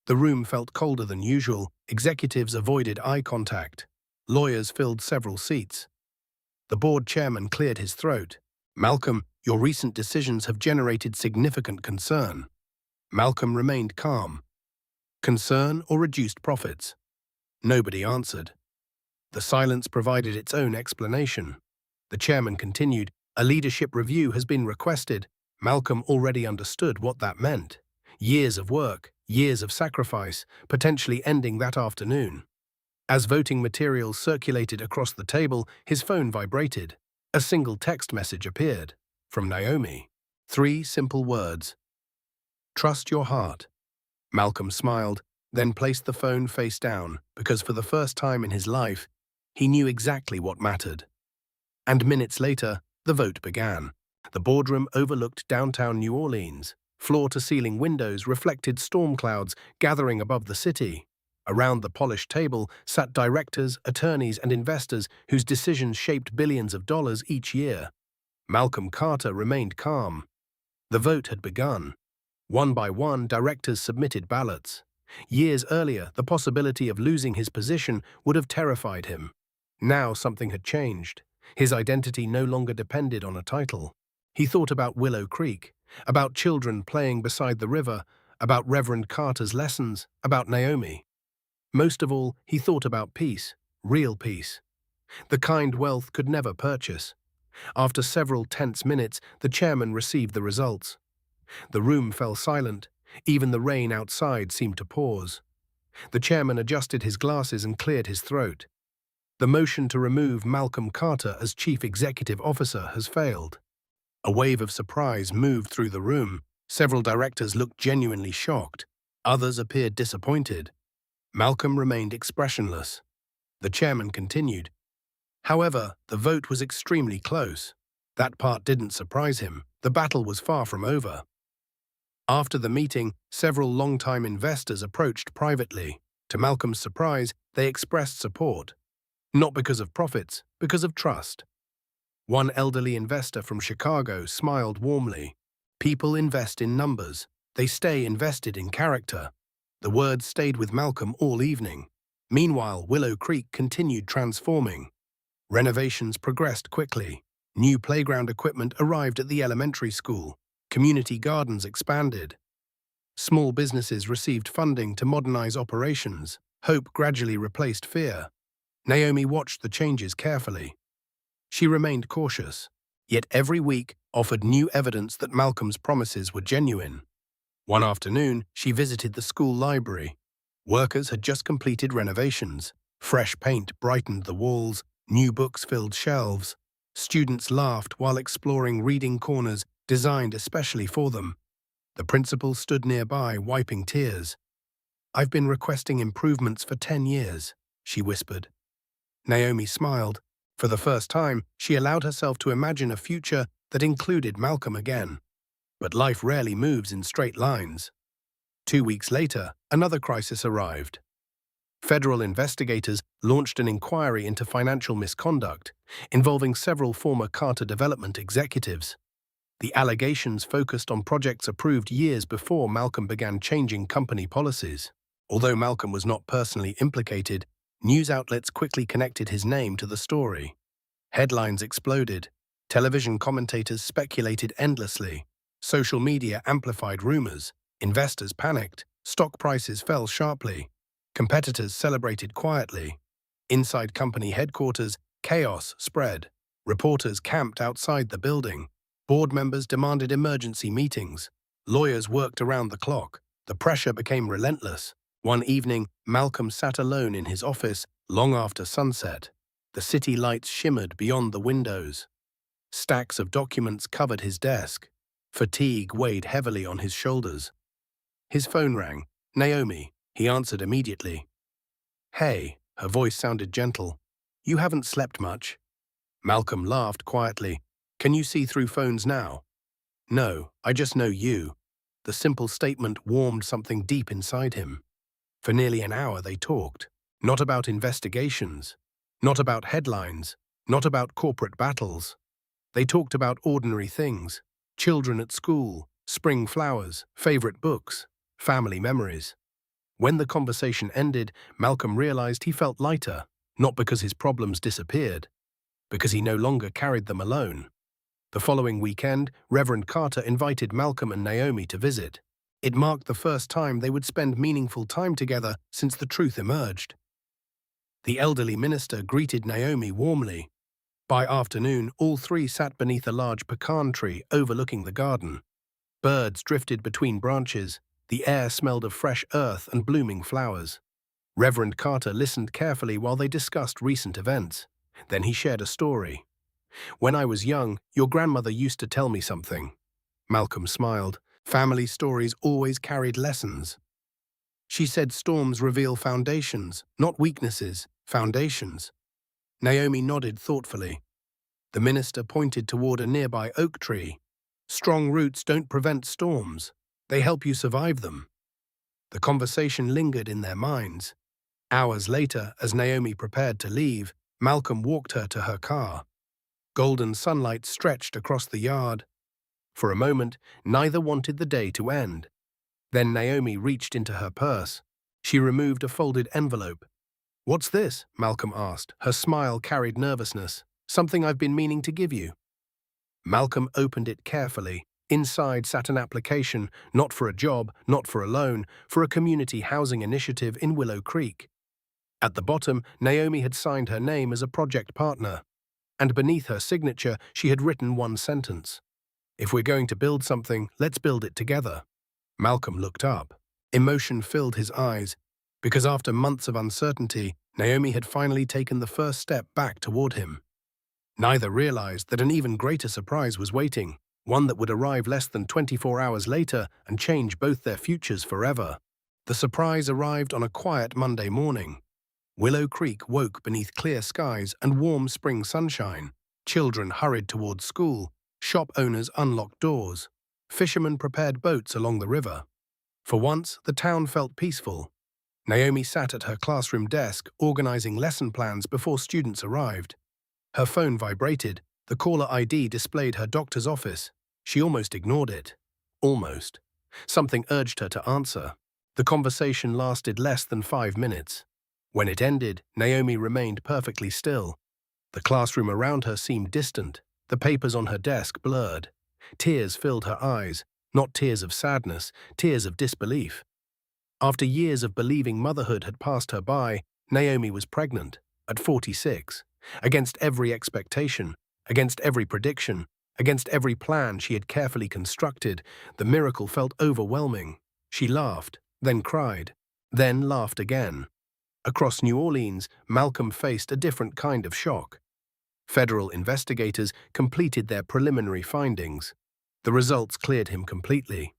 The room felt colder than usual. Executives avoided eye contact. Lawyers filled several seats. The board chairman cleared his throat. "Malcolm, your recent decisions have generated significant concern." Malcolm remained calm. Concern or reduced profits? Nobody answered. The silence provided its own explanation. The chairman continued, "A leadership review has been requested." Malcolm already understood what that meant. Years of work, years of sacrifice, potentially ending that afternoon. As voting materials circulated across the table, his phone vibrated. A single text message appeared. From Naomi. 3 simple words. "Trust your heart." Malcolm smiled, then placed the phone face down, because for the first time in his life, he knew exactly what mattered. And minutes later, the vote began. The boardroom overlooked downtown New Orleans. Floor-to-ceiling windows reflected storm clouds gathering above the city. Around the polished table sat directors, attorneys, and investors whose decisions shaped billions of dollars each year. Malcolm Carter remained calm. The vote had begun. One by one, directors submitted ballots. Years earlier, the possibility of losing his position would have terrified him. Now something had changed. His identity no longer depended on a title. He thought about Willow Creek, about children playing beside the river, about Reverend Carter's lessons, about Naomi. Most of all, he thought about peace, real peace. The kind wealth could never purchase. After several tense minutes, the chairman received the results. The room fell silent. Even the rain outside seemed to pause. The chairman adjusted his glasses and cleared his throat. The motion to remove Malcolm Carter as chief executive officer has failed. A wave of surprise moved through the room. Several directors looked genuinely shocked. Others appeared disappointed. Malcolm remained expressionless. The chairman continued. However, the vote was extremely close. That part didn't surprise him. The battle was far from over. After the meeting, several longtime investors approached privately. To Malcolm's surprise, they expressed support, not because of profits, because of trust. One elderly investor from Chicago smiled warmly. People invest in numbers. They stay invested in character. The words stayed with Malcolm all evening. Meanwhile, Willow Creek continued transforming. Renovations progressed quickly. New playground equipment arrived at the elementary school. Community gardens expanded. Small businesses received funding to modernize operations. Hope gradually replaced fear. Naomi watched the changes carefully. She remained cautious, yet every week offered new evidence that Malcolm's promises were genuine. One afternoon, she visited the school library. Workers had just completed renovations. Fresh paint brightened the walls, new books filled shelves. Students laughed while exploring reading corners designed especially for them. The principal stood nearby, wiping tears. "I've been requesting improvements for 10 years, she whispered. Naomi smiled. For the first time, she allowed herself to imagine a future that included Malcolm again. But life rarely moves in straight lines. 2 weeks later, another crisis arrived. Federal investigators launched an inquiry into financial misconduct, involving several former Carter development executives. The allegations focused on projects approved years before Malcolm began changing company policies. Although Malcolm was not personally implicated, news outlets quickly connected his name to the story. Headlines exploded. Television commentators speculated endlessly. Social media amplified rumors. Investors panicked. Stock prices fell sharply. Competitors celebrated quietly. Inside company headquarters, chaos spread. Reporters camped outside the building. Board members demanded emergency meetings. Lawyers worked around the clock. The pressure became relentless. One evening, Malcolm sat alone in his office long after sunset. The city lights shimmered beyond the windows. Stacks of documents covered his desk. Fatigue weighed heavily on his shoulders. His phone rang. "Naomi," he answered immediately. "Hey," her voice sounded gentle. "You haven't slept much." Malcolm laughed quietly. "Can you see through phones now?" "No, I just know you." The simple statement warmed something deep inside him. For nearly an hour they talked. Not about investigations. Not about headlines. Not about corporate battles. They talked about ordinary things. Children at school, spring flowers, favorite books, family memories. When the conversation ended, Malcolm realized he felt lighter, not because his problems disappeared, because he no longer carried them alone. The following weekend, Reverend Carter invited Malcolm and Naomi to visit. It marked the first time they would spend meaningful time together since the truth emerged. The elderly minister greeted Naomi warmly. By afternoon, all three sat beneath a large pecan tree overlooking the garden. Birds drifted between branches. The air smelled of fresh earth and blooming flowers. Reverend Carter listened carefully while they discussed recent events. Then he shared a story. "When I was young, your grandmother used to tell me something." Malcolm smiled. Family stories always carried lessons. "She said storms reveal foundations, not weaknesses, foundations." Naomi nodded thoughtfully. The minister pointed toward a nearby oak tree. "Strong roots don't prevent storms. They help you survive them." The conversation lingered in their minds. Hours later, as Naomi prepared to leave, Malcolm walked her to her car. Golden sunlight stretched across the yard. For a moment, neither wanted the day to end. Then Naomi reached into her purse. She removed a folded envelope. "What's this?" Malcolm asked. Her smile carried nervousness. "Something I've been meaning to give you." Malcolm opened it carefully. Inside sat an application, not for a job, not for a loan, for a community housing initiative in Willow Creek. At the bottom, Naomi had signed her name as a project partner. And beneath her signature, she had written one sentence. "If we're going to build something, let's build it together." Malcolm looked up. Emotion filled his eyes, because after months of uncertainty, Naomi had finally taken the first step back toward him. Neither realized that an even greater surprise was waiting, one that would arrive less than 24 hours later and change both their futures forever. The surprise arrived on a quiet Monday morning. Willow Creek woke beneath clear skies and warm spring sunshine. Children hurried towards school. Shop owners unlocked doors. Fishermen prepared boats along the river. For once, the town felt peaceful. Naomi sat at her classroom desk, organizing lesson plans before students arrived. Her phone vibrated. The caller ID displayed her doctor's office. She almost ignored it. Almost. Something urged her to answer. The conversation lasted less than 5 minutes. When it ended, Naomi remained perfectly still. The classroom around her seemed distant, the papers on her desk blurred. Tears filled her eyes, not tears of sadness, tears of disbelief. After years of believing motherhood had passed her by, Naomi was pregnant, at 46. Against every expectation, against every prediction, against every plan she had carefully constructed, the miracle felt overwhelming. She laughed, then cried, then laughed again. Across New Orleans, Malcolm faced a different kind of shock. Federal investigators completed their preliminary findings. The results cleared him completely.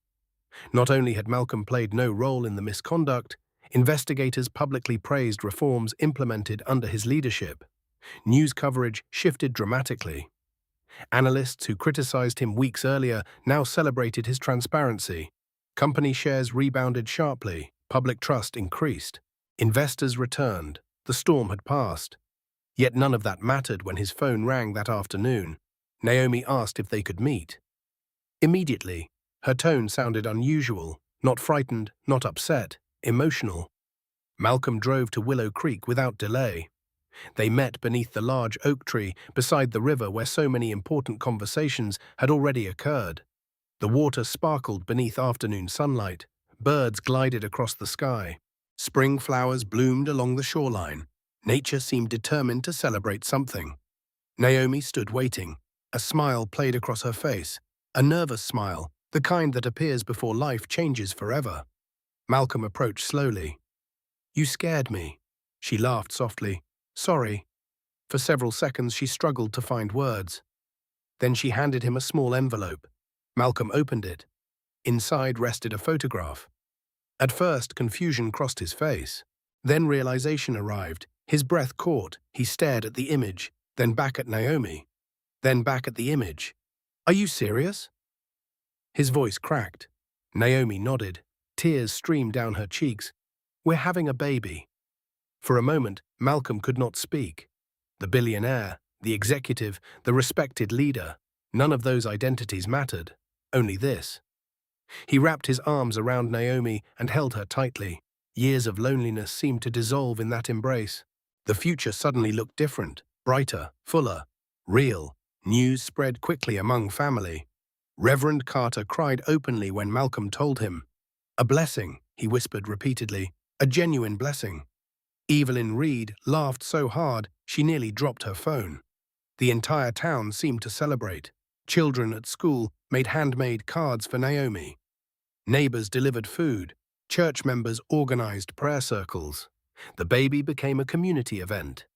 Not only had Malcolm played no role in the misconduct, investigators publicly praised reforms implemented under his leadership. News coverage shifted dramatically. Analysts who criticized him weeks earlier now celebrated his transparency. Company shares rebounded sharply, public trust increased. Investors returned. The storm had passed. Yet none of that mattered when his phone rang that afternoon. Naomi asked if they could meet. Immediately, her tone sounded unusual, not frightened, not upset, emotional. Malcolm drove to Willow Creek without delay. They met beneath the large oak tree beside the river where so many important conversations had already occurred. The water sparkled beneath afternoon sunlight. Birds glided across the sky. Spring flowers bloomed along the shoreline. Nature seemed determined to celebrate something. Naomi stood waiting. A smile played across her face. A nervous smile, the kind that appears before life changes forever. Malcolm approached slowly. "You scared me." She laughed softly. "Sorry." For several seconds she struggled to find words. Then she handed him a small envelope. Malcolm opened it. Inside rested a photograph. At first, confusion crossed his face. Then realization arrived. His breath caught. He stared at the image, then back at Naomi, then back at the image. "Are you serious?" His voice cracked. Naomi nodded. Tears streamed down her cheeks. "We're having a baby." For a moment, Malcolm could not speak. The billionaire, the executive, the respected leader, none of those identities mattered. Only this. He wrapped his arms around Naomi and held her tightly. Years of loneliness seemed to dissolve in that embrace. The future suddenly looked different, brighter, fuller, real. News spread quickly among family. Reverend Carter cried openly when Malcolm told him. "A blessing," he whispered repeatedly, "a genuine blessing." Evelyn Reed laughed so hard she nearly dropped her phone. The entire town seemed to celebrate. Children at school made handmade cards for Naomi. Neighbors delivered food. Church members organized prayer circles. The baby became a community event.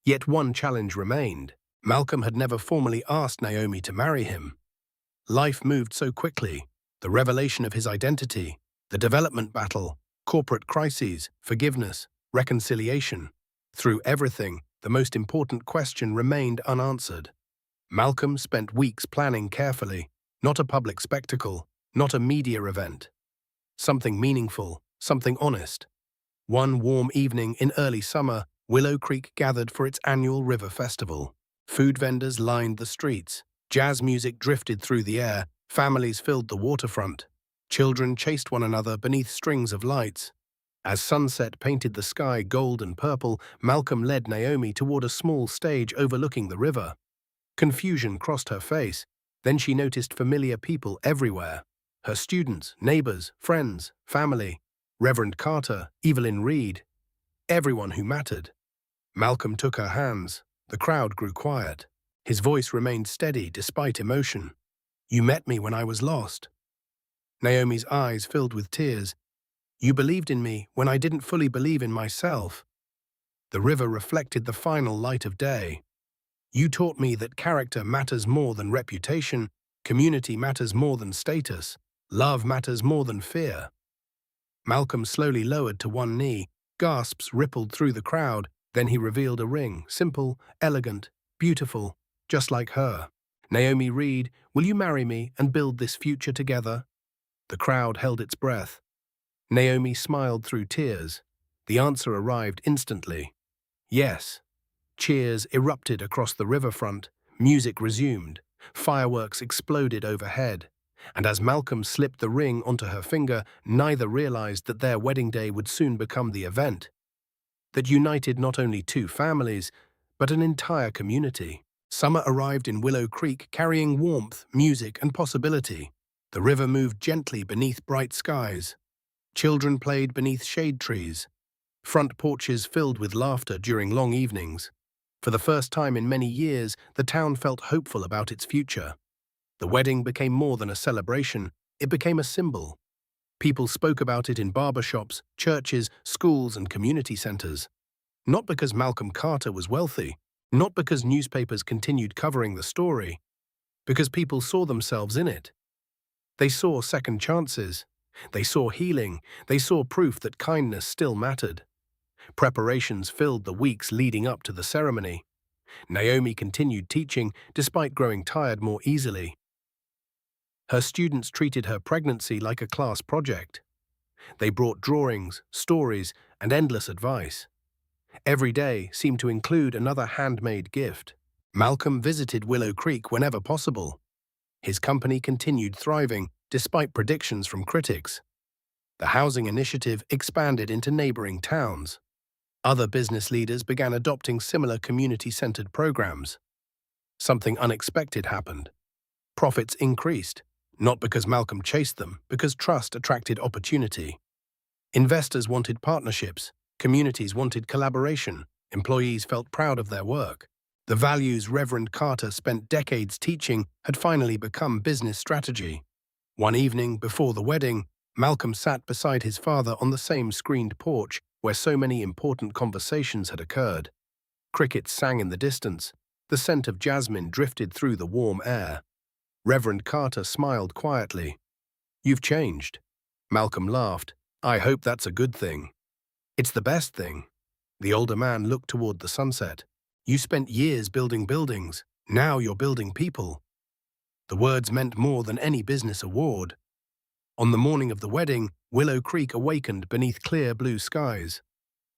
Yet one challenge remained. Malcolm had never formally asked Naomi to marry him. Life moved so quickly. The revelation of his identity, the development battle, corporate crises, forgiveness, reconciliation. Through everything, the most important question remained unanswered. Malcolm spent weeks planning carefully, not a public spectacle, not a media event. Something meaningful, something honest. One warm evening in early summer, Willow Creek gathered for its annual river festival. Food vendors lined the streets. Jazz music drifted through the air. Families filled the waterfront. Children chased one another beneath strings of lights. As sunset painted the sky gold and purple, Malcolm led Naomi toward a small stage overlooking the river. Confusion crossed her face. Then she noticed familiar people everywhere. Her students, neighbors, friends, family. Reverend Carter, Evelyn Reed. Everyone who mattered. Malcolm took her hands. The crowd grew quiet. His voice remained steady despite emotion. "You met me when I was lost." Naomi's eyes filled with tears. "You believed in me when I didn't fully believe in myself." The river reflected the final light of day. "You taught me that character matters more than reputation, community matters more than status, love matters more than fear." Malcolm slowly lowered to one knee. Gasps rippled through the crowd. Then he revealed a ring, simple, elegant, beautiful, just like her. "Naomi Reed, will you marry me and build this future together?" The crowd held its breath. Naomi smiled through tears. The answer arrived instantly. Yes. Cheers erupted across the riverfront, music resumed, fireworks exploded overhead, and as Malcolm slipped the ring onto her finger, neither realized that their wedding day would soon become the event that united not only two families, but an entire community. Summer arrived in Willow Creek carrying warmth, music, and possibility. The river moved gently beneath bright skies. Children played beneath shade trees. Front porches filled with laughter during long evenings. For the first time in many years, the town felt hopeful about its future. The wedding became more than a celebration, it became a symbol. People spoke about it in barbershops, churches, schools, and community centers. Not because Malcolm Carter was wealthy, not because newspapers continued covering the story, because people saw themselves in it. They saw second chances. They saw healing. They saw proof that kindness still mattered. Preparations filled the weeks leading up to the ceremony. Naomi continued teaching despite growing tired more easily. Her students treated her pregnancy like a class project. They brought drawings, stories, and endless advice. Every day seemed to include another handmade gift. Malcolm visited Willow Creek whenever possible. His company continued thriving despite predictions from critics. The housing initiative expanded into neighboring towns. Other business leaders began adopting similar community-centered programs. Something unexpected happened. Profits increased, not because Malcolm chased them, because trust attracted opportunity. Investors wanted partnerships, communities wanted collaboration, employees felt proud of their work. The values Reverend Carter spent decades teaching had finally become business strategy. One evening before the wedding, Malcolm sat beside his father on the same screened porch where so many important conversations had occurred. Crickets sang in the distance. The scent of jasmine drifted through the warm air. Reverend Carter smiled quietly. "You've changed." Malcolm laughed. "I hope that's a good thing." "It's the best thing." The older man looked toward the sunset. "You spent years building buildings. Now you're building people." The words meant more than any business award. On the morning of the wedding, Willow Creek awakened beneath clear blue skies.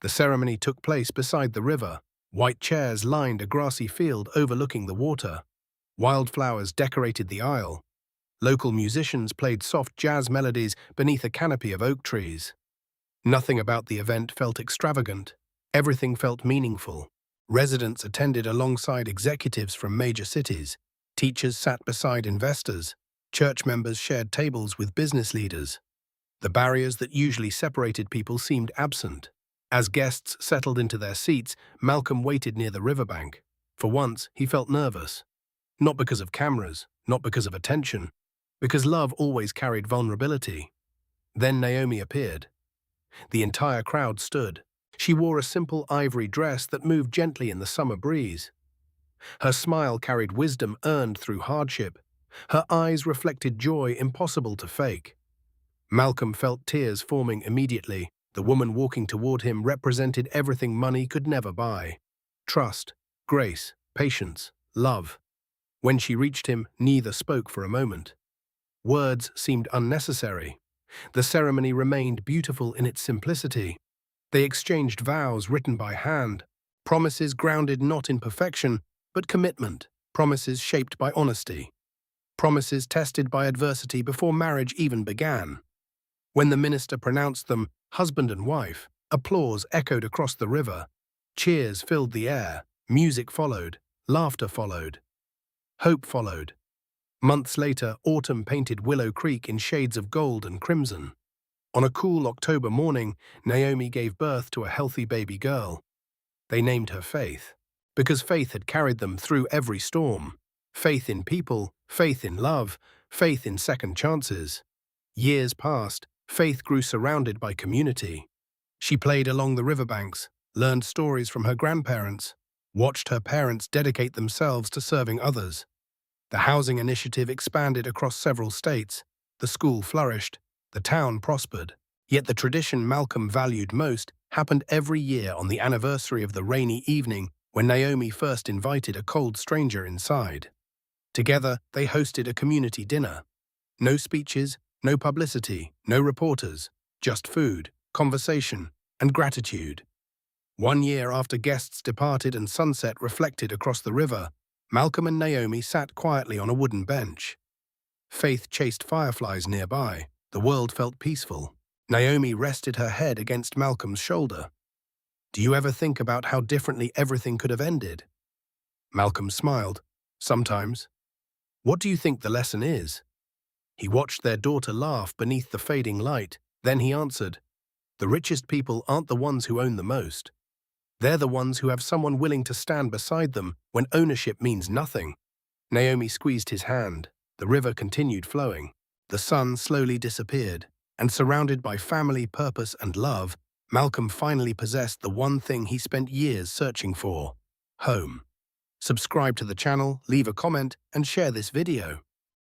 The ceremony took place beside the river. White chairs lined a grassy field overlooking the water. Wildflowers decorated the aisle. Local musicians played soft jazz melodies beneath a canopy of oak trees. Nothing about the event felt extravagant. Everything felt meaningful. Residents attended alongside executives from major cities. Teachers sat beside investors. Church members shared tables with business leaders. The barriers that usually separated people seemed absent. As guests settled into their seats, Malcolm waited near the riverbank. For once, he felt nervous. Not because of cameras, not because of attention, because love always carried vulnerability. Then Naomi appeared. The entire crowd stood. She wore a simple ivory dress that moved gently in the summer breeze. Her smile carried wisdom earned through hardship. Her eyes reflected joy impossible to fake. Malcolm felt tears forming immediately. The woman walking toward him represented everything money could never buy. Trust, grace, patience, love. When she reached him, neither spoke for a moment. Words seemed unnecessary. The ceremony remained beautiful in its simplicity. They exchanged vows written by hand, promises grounded not in perfection, but commitment, promises shaped by honesty, promises tested by adversity before marriage even began. When the minister pronounced them husband and wife, applause echoed across the river. Cheers filled the air, music followed, laughter followed. Hope followed. Months later, autumn painted Willow Creek in shades of gold and crimson. On a cool October morning, Naomi gave birth to a healthy baby girl. They named her Faith, because faith had carried them through every storm. Faith in people, faith in love, faith in second chances. Years passed, Faith grew surrounded by community. She played along the riverbanks, learned stories from her grandparents, watched her parents dedicate themselves to serving others. The housing initiative expanded across several states. The school flourished. The town prospered. Yet the tradition Malcolm valued most happened every year on the anniversary of the rainy evening when Naomi first invited a cold stranger inside. Together, they hosted a community dinner. No speeches, no publicity, no reporters, just food, conversation, and gratitude. 1 year after guests departed and sunset reflected across the river, Malcolm and Naomi sat quietly on a wooden bench. Faith chased fireflies nearby. The world felt peaceful. Naomi rested her head against Malcolm's shoulder. Do you ever think about how differently everything could have ended? Malcolm smiled. Sometimes. What do you think the lesson is? He watched their daughter laugh beneath the fading light. Then he answered, the richest people aren't the ones who own the most. They're the ones who have someone willing to stand beside them when ownership means nothing. Naomi squeezed his hand. The river continued flowing. The sun slowly disappeared, and surrounded by family, purpose, and love, Malcolm finally possessed the one thing he spent years searching for: home. Subscribe to the channel, leave a comment, and share this video.